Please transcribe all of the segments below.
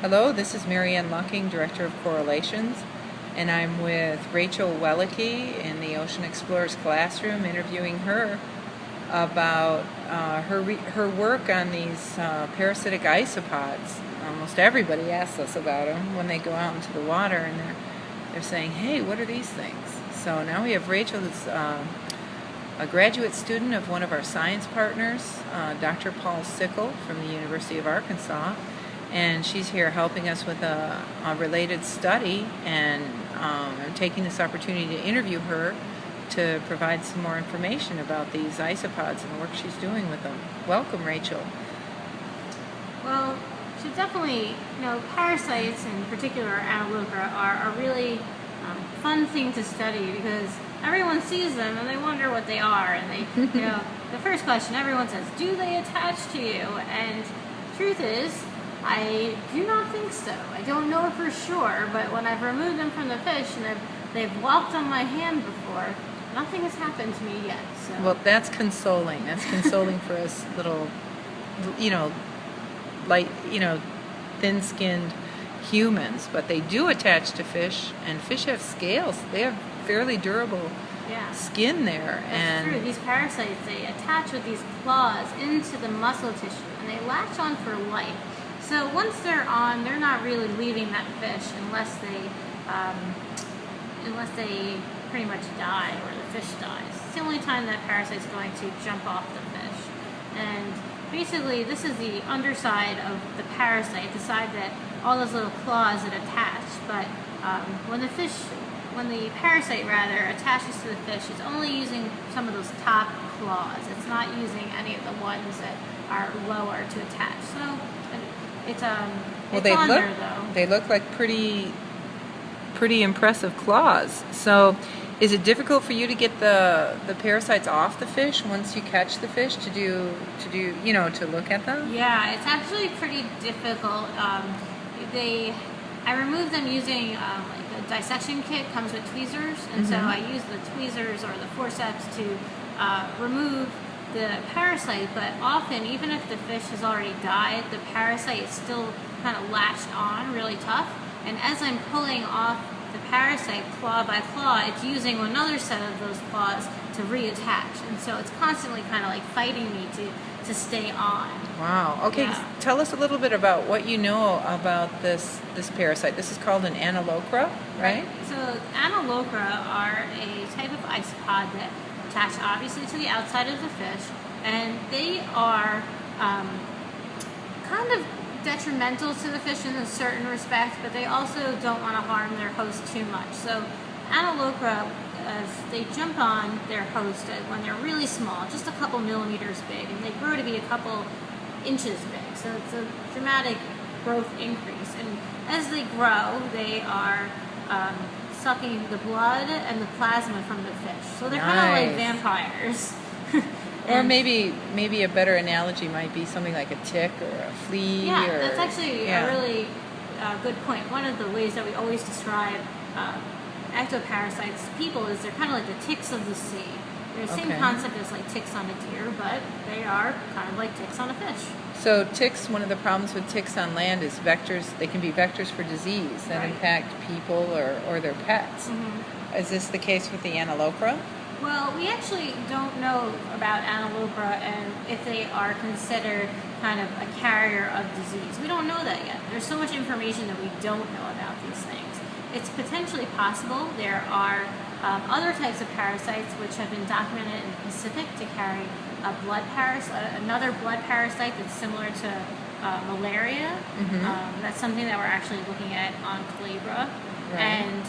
Hello, this is Marianne Lucking, Director of CORALations, and I'm with Rachel Welicky in the Ocean Explorers classroom interviewing her about her work on these parasitic isopods. Almost everybody asks us about them when they go out into the water, and they're saying, hey, what are these things? So now we have Rachel, who's a graduate student of one of our science partners, Dr. Paul Sikkel from the University of Arkansas, and she's here helping us with a related study, and I'm taking this opportunity to interview her to provide some more information about these isopods and the work she's doing with them. Welcome, Rachel. Well, so definitely, parasites, in particular analocra, are a really fun thing to study because everyone sees them and they wonder what they are. And they, the first question everyone says, do they attach to you? And the truth is, I do not think so. I don't know for sure, but when I've removed them from the fish and they've walked on my hand before, nothing has happened to me yet. So. Well, that's consoling. That's consoling for us little, light, thin-skinned humans. But they do attach to fish, and fish have scales. They have fairly durable skin there. That's true. These parasites, they attach with these claws into the muscle tissue, and they latch on for life. So once they're on, they're not really leaving that fish unless they pretty much die or the fish dies. It's the only time that parasite's going to jump off the fish. And basically, this is the underside of the parasite, the side that all those little claws that attach. But when the parasite attaches to the fish, it's only using some of those top claws. It's not using any of the ones that are lower to attach. So it's on there though. They look like pretty impressive claws. So is it difficult for you to get the parasites off the fish once you catch the fish to look at them? Yeah, it's actually pretty difficult. I remove them using like a dissection kit comes with tweezers, and so I use the tweezers or the forceps to remove the parasite, but often, even if the fish has already died, the parasite is still kind of latched on really tough, and as I'm pulling off the parasite claw by claw, it's using another set of those claws to reattach, and so it's constantly kind of like fighting me to stay on. Wow. Okay, Tell us a little bit about what you know about this parasite. This is called an analocra, right? So analocra are a type of isopod that attach obviously to the outside of the fish, and they are kind of detrimental to the fish in a certain respect, but they also don't want to harm their host too much. So analocra, as they jump on their host when they're really small, just a couple millimeters big, and they grow to be a couple inches big. So it's a dramatic growth increase, and as they grow, they are sucking the blood and the plasma from the fish. So they're kind of like vampires. Or maybe a better analogy might be something like a tick or a flea. Yeah, that's actually a really good point. One of the ways that we always describe ectoparasites to people is they're kind of like the ticks of the sea. They're the same concept as like ticks on a deer, but they are kind of like ticks on a fish. So ticks, one of the problems with ticks on land is vectors. They can be vectors for disease that impact people or their pets. Is this the case with the analocra? Well, we actually don't know about analocra and if they are considered kind of a carrier of disease. We don't know that yet. There's so much information that we don't know about these things. It's potentially possible. There are other types of parasites which have been documented in the Pacific to carry a blood parasite, another blood parasite that's similar to malaria. That's something that we're actually looking at on Culebra, and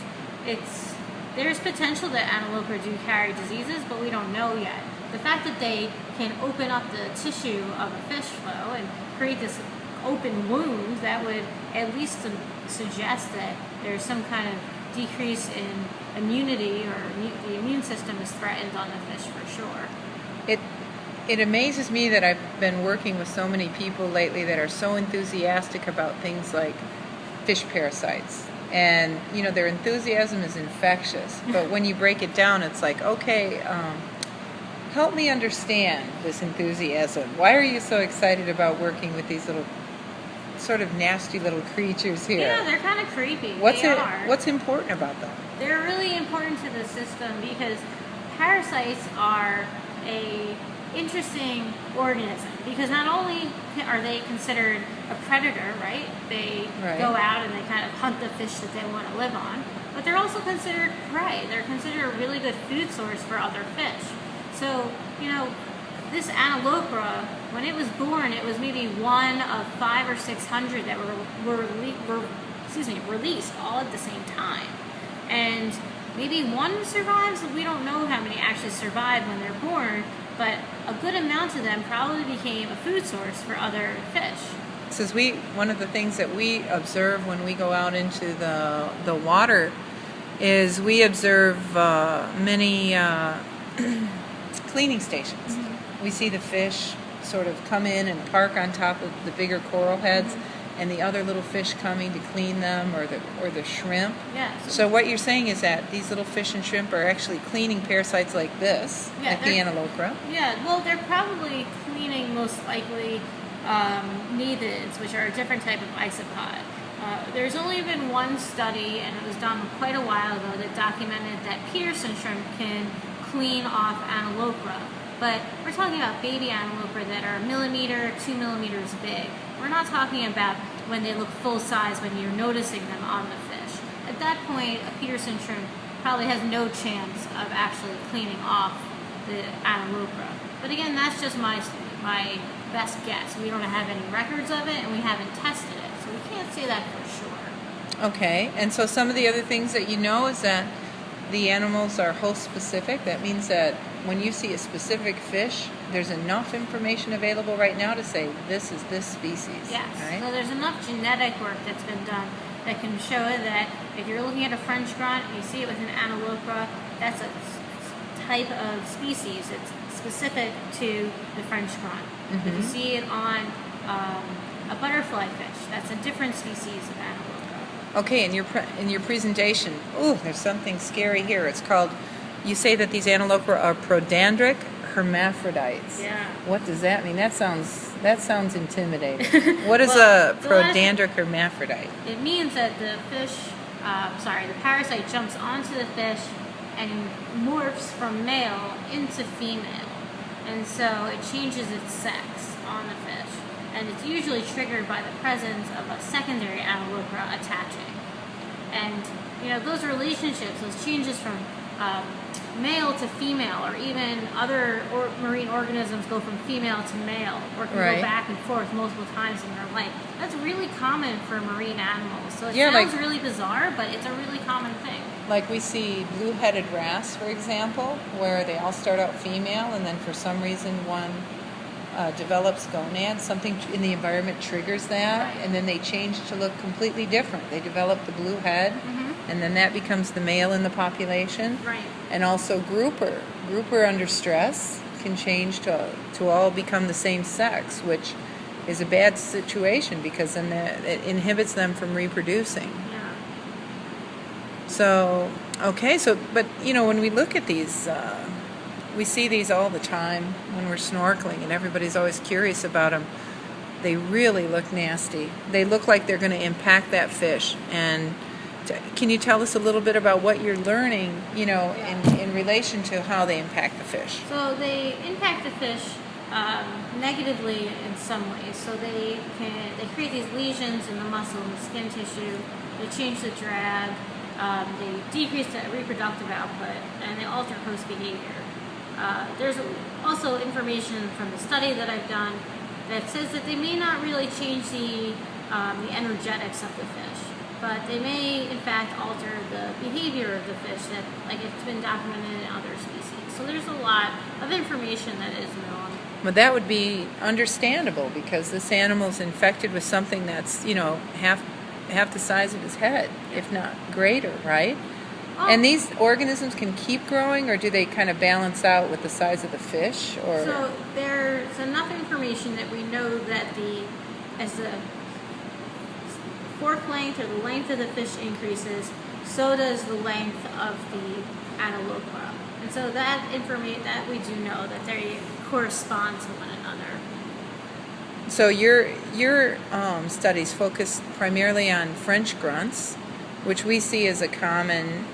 there's potential that analocra do carry diseases, but we don't know yet. The fact that they can open up the tissue of a fish flow and create this open wound, that would at least suggest that there's some kind of decrease in immunity, or the immune system is threatened on the fish for sure. It amazes me that I've been working with so many people lately that are so enthusiastic about things like fish parasites. And, their enthusiasm is infectious. But when you break it down, it's like, okay, help me understand this enthusiasm. Why are you so excited about working with these little sort of nasty little creatures here. Yeah, they're kind of creepy. What's important about them? They're really important to the system because parasites are a interesting organism because not only are they considered a predator, right? They go out and they kind of hunt the fish that they want to live on, but they're also considered prey. They're considered a really good food source for other fish. So, this analocra, when it was born, it was maybe one of 500 or 600 that were released all at the same time. And maybe one survives. We don't know how many actually survived when they're born, but a good amount of them probably became a food source for other fish. Says one of the things that we observe when we go out into the water is we observe many cleaning stations. Mm-hmm. We see the fish sort of come in and park on top of the bigger coral heads, and the other little fish coming to clean them, or the shrimp. Yeah. So what you're saying is that these little fish and shrimp are actually cleaning parasites like this, like the analocra. Yeah. Well, they're probably cleaning most likely nemathids, which are a different type of isopod. There's only been one study, and it was done quite a while ago, that documented that Peterson shrimp can clean off analocra. But we're talking about baby analocra that are 1 millimeter, 2 millimeters big. We're not talking about when they look full size when you're noticing them on the fish. At that point, a Peterson shrimp probably has no chance of actually cleaning off the analocra. But again, that's just my best guess. We don't have any records of it, and we haven't tested it, so we can't say that for sure. Okay, and so some of the other things that you know is that the animals are host specific. That means that when you see a specific fish, there's enough information available right now to say this is this species. Yes. Right? So there's enough genetic work that's been done that can show that if you're looking at a French grunt and you see it with an analocra, that's a type of species. It's specific to the French grunt. Mm-hmm. If you see it on a butterfly fish, that's a different species of analocra. Okay, in your presentation, there's something scary here. It's called, you say that these analocra are prodandric hermaphrodites. Yeah. What does that mean? That sounds intimidating. What is a prodandric hermaphrodite? It means that the parasite jumps onto the fish and morphs from male into female. And so it changes its sex on the fish. And it's usually triggered by the presence of a secondary analocra attaching. And, those relationships, those changes from male to female, or even other marine organisms go from female to male, or can go back and forth multiple times in their life. That's really common for marine animals. So it sounds really bizarre, but it's a really common thing. Like we see blue-headed wrasse, for example, where they all start out female, and then for some reason one develops gonads, something in the environment triggers that, and then they change to look completely different. They develop the blue head, and then that becomes the male in the population. Right. And also grouper under stress can change to all become the same sex, which is a bad situation because then it inhibits them from reproducing. Yeah. So, but when we look at these, we see these all the time when we're snorkeling, and everybody's always curious about them. They really look nasty. They look like they're going to impact that fish. And can you tell us a little bit about what you're learning, in relation to how they impact the fish? So they impact the fish negatively in some ways. So they create these lesions in the muscle and the skin tissue. They change the drag. They decrease the reproductive output, and they alter host behavior. There's also information from the study that I've done that says that they may not really change the energetics of the fish, but they may in fact alter the behavior of the fish that, it's been documented in other species. So there's a lot of information that is known. Well, that would be understandable because this animal's infected with something that's, half the size of his head, if not greater, right? And these organisms can keep growing, or do they kind of balance out with the size of the fish? Or so there's enough information that we know that as the fork length or the length of the fish increases, so does the length of the analocra. And so that we do know that they correspond to one another. So your studies focus primarily on French grunts, which we see as a common,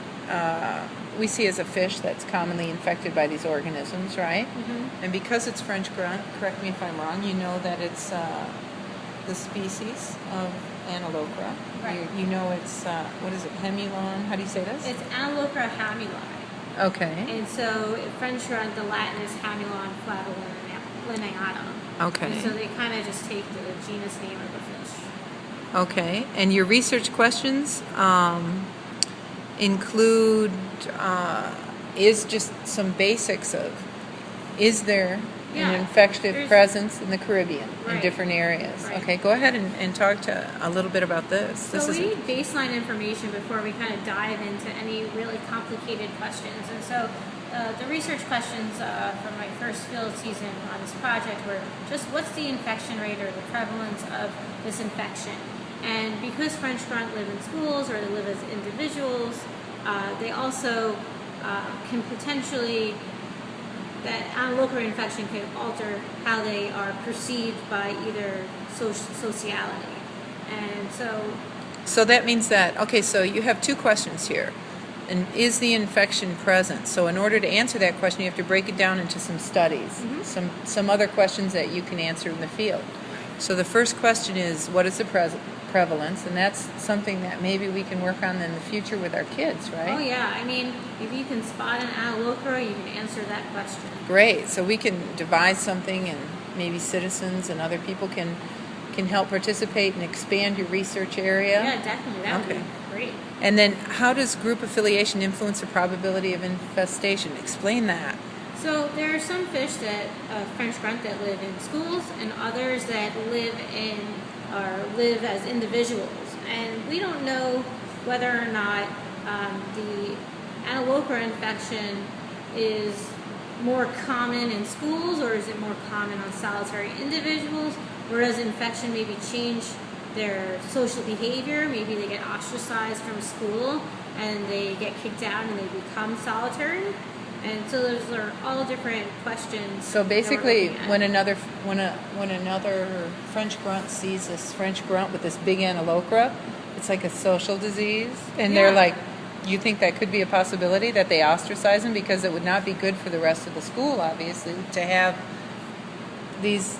we see as a fish that's commonly infected by these organisms, right? Mm-hmm. And because it's French grunt, correct me if I'm wrong, you know that it's the species of analocra. Right. You know it's, what is it, hemulon? How do you say this? It's analocra hamuli. Okay. And so French grunt, the Latin is Hamulon flavolineatum. Okay. And so they kind of just take the genus name of the fish. Okay. And your research questions include is just some basics of, is there an infective presence in the Caribbean in different areas? Right. Okay, go ahead and talk to a little bit about this. So we need baseline information before we kind of dive into any really complicated questions. And so the research questions from my first field season on this project were just what's the infection rate or the prevalence of this infection? And because French grunt live in schools or they live as individuals, they also can potentially, that analocra infection can alter how they are perceived by either sociality. And so that means that, okay, so you have two questions here. And is the infection present? So in order to answer that question, you have to break it down into some studies, some other questions that you can answer in the field. So the first question is, what is the prevalence? And that's something that maybe we can work on in the future with our kids, right? Oh yeah, I mean, if you can spot an analocra, you can answer that question. Great. So we can devise something, and maybe citizens and other people can help participate and expand your research area. Yeah, definitely. That would be great. And then how does group affiliation influence the probability of infestation? Explain that. So there are some fish that French grunt that live in schools, and others that live as individuals. And we don't know whether or not the analocra infection is more common in schools or is it more common on solitary individuals, whereas infection maybe change their social behavior. Maybe they get ostracized from school and they get kicked out and they become solitary. And so those are all different questions. So basically, when another French grunt sees this French grunt with this big analocra, it's like a social disease, and they're like, you think that could be a possibility that they ostracize them because it would not be good for the rest of the school, obviously, to have these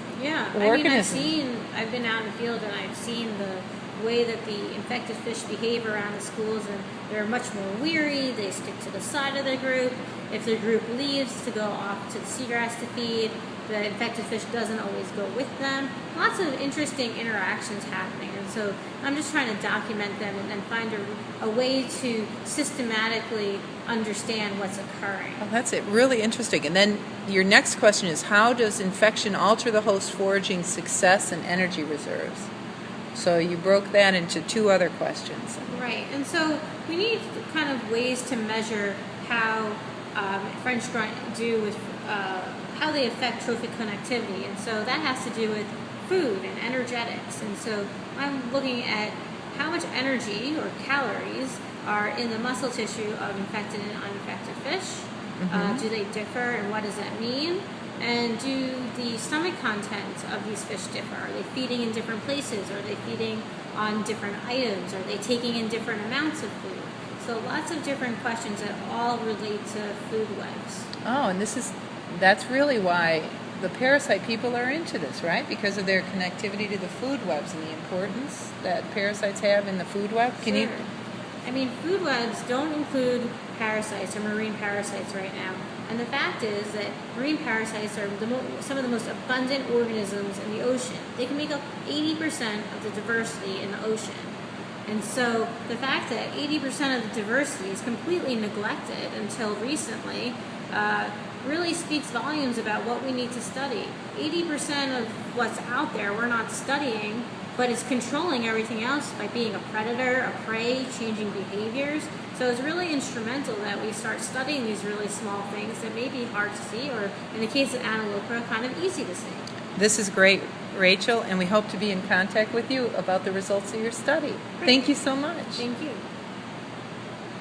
organisms. I mean, I've been out in the field and I've seen the way that the infected fish behave around the schools, and they're much more weary. They stick to the side of the group. If the group leaves to go off to the seagrass to feed, the infected fish doesn't always go with them. Lots of interesting interactions happening, and so I'm just trying to document them and then find a way to systematically understand what's occurring. Well, that's it. Really interesting. And then your next question is, how does infection alter the host foraging success and energy reserves? So you broke that into two other questions. Right, and so we need kind of ways to measure how French grunt do with how they affect trophic connectivity, and so that has to do with food and energetics. And so I'm looking at how much energy or calories are in the muscle tissue of infected and uninfected fish. Do they differ, and what does that mean? And do the stomach contents of these fish differ? Are they feeding in different places? Are they feeding on different items? Are they taking in different amounts of food? So lots of different questions that all relate to food webs. Oh, and that's really why the parasite people are into this, right? Because of their connectivity to the food webs and the importance that parasites have in the food web. Sure. I mean, food webs don't include parasites or marine parasites right now. And the fact is that marine parasites are some of the most abundant organisms in the ocean. They can make up 80% of the diversity in the ocean. And so the fact that 80% of the diversity is completely neglected until recently really speaks volumes about what we need to study. 80% of what's out there we're not studying, but it's controlling everything else by being a predator, a prey, changing behaviors. So it's really instrumental that we start studying these really small things that may be hard to see, or in the case of analocra, kind of easy to see. This is great, Rachel, and we hope to be in contact with you about the results of your study. Great. Thank you so much. Thank you.